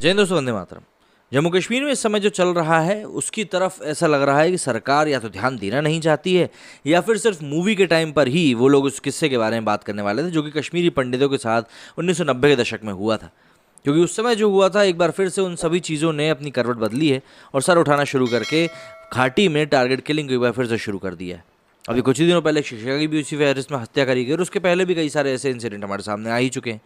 जय हिंद दोस्तों, वंदे मातरम। जम्मू कश्मीर में इस समय जो चल रहा है उसकी तरफ ऐसा लग रहा है कि सरकार या तो ध्यान देना नहीं चाहती है या फिर सिर्फ मूवी के टाइम पर ही वो लोग उस किस्से के बारे में बात करने वाले थे जो कि कश्मीरी पंडितों के साथ 1990 के दशक में हुआ था। क्योंकि उस समय जो हुआ था, एक बार फिर से उन सभी चीज़ों ने अपनी करवट बदली है और सर उठाना शुरू करके घाटी में टारगेट किलिंग को एक बार फिर से शुरू कर दिया है। अभी कुछ ही दिनों पहले शिक्षिका की भी उसी वायरस में हत्या करी गई और उसके पहले भी कई सारे ऐसे इंसिडेंट हमारे सामने आ ही चुके हैं।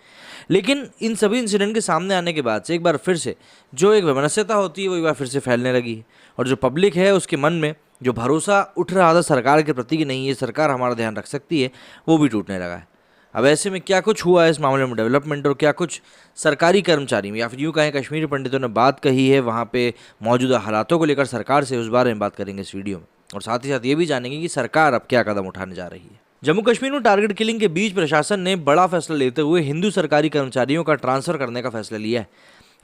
लेकिन इन सभी इंसिडेंट के सामने आने के बाद से एक बार फिर से जो एक वैमनस्यता होती है वो एक बार फिर से फैलने लगी है और जो पब्लिक है उसके मन में जो भरोसा उठ रहा था सरकार के प्रति कि नहीं ये सरकार हमारा ध्यान रख सकती है, वो भी टूटने लगा है। अब ऐसे में क्या कुछ हुआ है इस मामले में डेवलपमेंट और क्या कुछ सरकारी कर्मचारी में या फिर यूँ कहें कश्मीरी पंडितों ने बात कही है वहाँ पे मौजूदा हालातों को लेकर सरकार से, उस बारे में बात करेंगे इस वीडियो में। और साथ ही साथ ये भी जानेंगे कि सरकार अब क्या कदम उठाने जा रही है। जम्मू कश्मीर में टारगेट किलिंग के बीच प्रशासन ने बड़ा फैसला लेते हुए हिंदू सरकारी कर्मचारियों का ट्रांसफर करने का फैसला लिया है।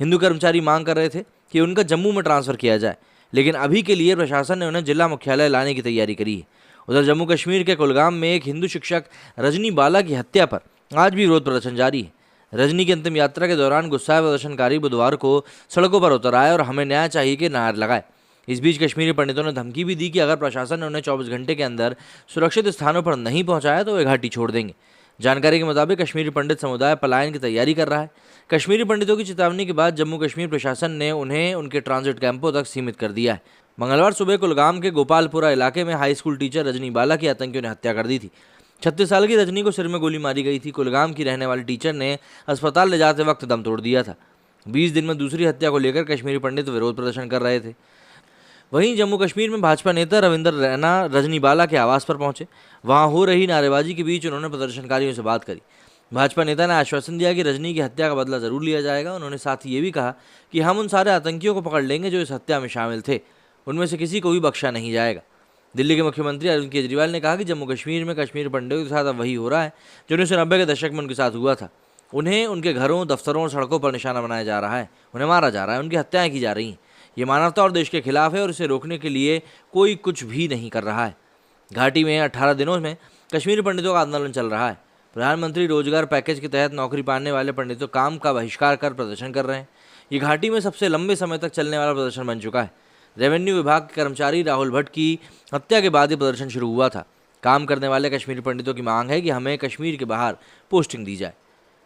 हिंदू कर्मचारी मांग कर रहे थे कि उनका जम्मू में ट्रांसफर किया जाए, लेकिन अभी के लिए प्रशासन ने उन्हें जिला मुख्यालय लाने की तैयारी करी है। उधर जम्मू कश्मीर के कुलगाम में एक हिंदू शिक्षक रजनी बाला की हत्या पर आज भी विरोध प्रदर्शन जारी है। रजनी की अंतिम यात्रा के दौरान गुस्साए प्रदर्शनकारी बुधवार को सड़कों पर उतर आए और हमें न्याय चाहिए के नारे लगाए। इस बीच कश्मीरी पंडितों ने धमकी भी दी कि अगर प्रशासन ने उन्हें 24 घंटे के अंदर सुरक्षित स्थानों पर नहीं पहुंचाया तो वे घाटी छोड़ देंगे। जानकारी के मुताबिक कश्मीरी पंडित समुदाय पलायन की तैयारी कर रहा है। कश्मीरी पंडितों की चेतावनी के बाद जम्मू कश्मीर प्रशासन ने उन्हें उनके ट्रांजिट कैंपों तक सीमित कर दिया है। मंगलवार सुबह कुलगाम के गोपालपुरा इलाके में हाई स्कूल टीचर रजनी बाला की आतंकियों ने हत्या कर दी थी। 36 साल की रजनी को सिर में गोली मारी गई थी। कुलगाम की रहने वाली टीचर ने अस्पताल ले जाते वक्त दम तोड़ दिया था। 20 दिन में दूसरी हत्या को लेकर कश्मीरी पंडित विरोध प्रदर्शन कर रहे थे। वहीं जम्मू कश्मीर में भाजपा नेता रविंदर रैना रजनी बाला के आवास पर पहुंचे। वहां हो रही नारेबाजी के बीच उन्होंने प्रदर्शनकारियों से बात करी। भाजपा नेता ने आश्वासन दिया कि रजनी की हत्या का बदला जरूर लिया जाएगा। उन्होंने साथ ही ये भी कहा कि हम उन सारे आतंकियों को पकड़ लेंगे जो इस हत्या में शामिल थे, उनमें से किसी को भी बख्शा नहीं जाएगा। दिल्ली के मुख्यमंत्री अरविंद केजरीवाल ने कहा कि जम्मू कश्मीर में कश्मीरी पंडितों के साथ अब वही हो रहा है जो 1990 के दशक में उनके साथ हुआ था। उन्हें उनके घरों, दफ्तरों और सड़कों पर निशाना बनाया जा रहा है, उन्हें मारा जा रहा है, उनकी हत्याएं की जा रही हैं। ये मानवता और देश के खिलाफ है और इसे रोकने के लिए कोई कुछ भी नहीं कर रहा है। घाटी में 18 दिनों में कश्मीरी पंडितों का आंदोलन चल रहा है। प्रधानमंत्री रोजगार पैकेज के तहत नौकरी पाने वाले पंडितों काम का बहिष्कार कर प्रदर्शन कर रहे हैं। ये घाटी में सबसे लंबे समय तक चलने वाला प्रदर्शन बन चुका है। रेवेन्यू विभाग के कर्मचारी राहुल भट्ट की हत्या के बाद ये प्रदर्शन शुरू हुआ था। काम करने वाले कश्मीरी पंडितों की मांग है कि हमें कश्मीर के बाहर पोस्टिंग दी जाए।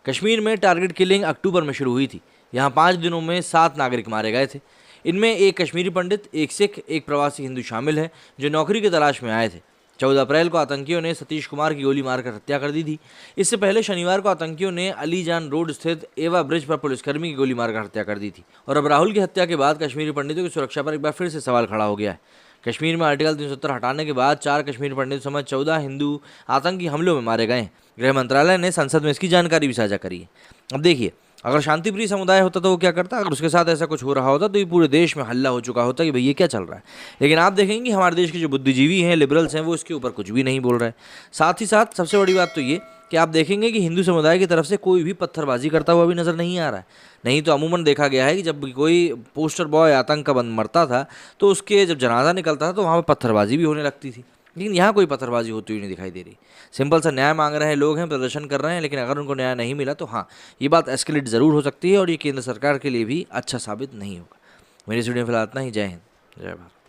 कश्मीर में टारगेट किलिंग अक्टूबर में शुरू हुई थी। यहाँ 5 दिनों में 7 नागरिक मारे गए थे। इनमें एक कश्मीरी पंडित, एक सिख, एक प्रवासी हिंदू शामिल है जो नौकरी की तलाश में आए थे। 14 अप्रैल को आतंकियों ने सतीश कुमार की गोली मारकर हत्या कर दी थी। इससे पहले शनिवार को आतंकियों ने अलीजान रोड स्थित एवा ब्रिज पर पुलिसकर्मी की गोली मारकर हत्या कर दी थी। और अब राहुल की हत्या के बाद कश्मीरी पंडितों की सुरक्षा पर एक बार फिर से सवाल खड़ा हो गया है। कश्मीर में आर्टिकल 370 हटाने के बाद 4 कश्मीरी पंडित समेत 14 हिंदू आतंकी हमलों में मारे गए हैं। गृह मंत्रालय ने संसद में इसकी जानकारी भी साझा करी है। अब देखिए, अगर शांतिप्रिय समुदाय होता तो वो क्या करता, अगर उसके साथ ऐसा कुछ हो रहा होता तो ये पूरे देश में हल्ला हो चुका होता कि भाई ये क्या चल रहा है। लेकिन आप देखेंगे हमारे देश के जो बुद्धिजीवी हैं, लिबरल्स हैं, वो इसके ऊपर कुछ भी नहीं बोल रहे हैं। साथ ही साथ सबसे बड़ी बात तो ये कि आप देखेंगे कि हिंदू समुदाय की तरफ से कोई भी पत्थरबाजी करता हुआ भी नज़र नहीं आ रहा है। नहीं तो अमूमन देखा गया है कि जब कोई पोस्टर बॉय आतंक का बंद मरता था तो उसके जब जनाजा निकलता था तो वहाँ पर पत्थरबाजी भी होने लगती थी। लेकिन यहाँ कोई पत्थरबाजी होती हुई नहीं दिखाई दे रही। सिंपल सा न्याय मांग रहे हैं लोग, हैं प्रदर्शन कर रहे हैं, लेकिन अगर उनको न्याय नहीं मिला तो हाँ, ये बात एस्केलेट ज़रूर हो सकती है और ये केंद्र सरकार के लिए भी अच्छा साबित नहीं होगा। मेरी इस वीडियो में फिलहाल इतना ही। जय हिंद, जय भारत।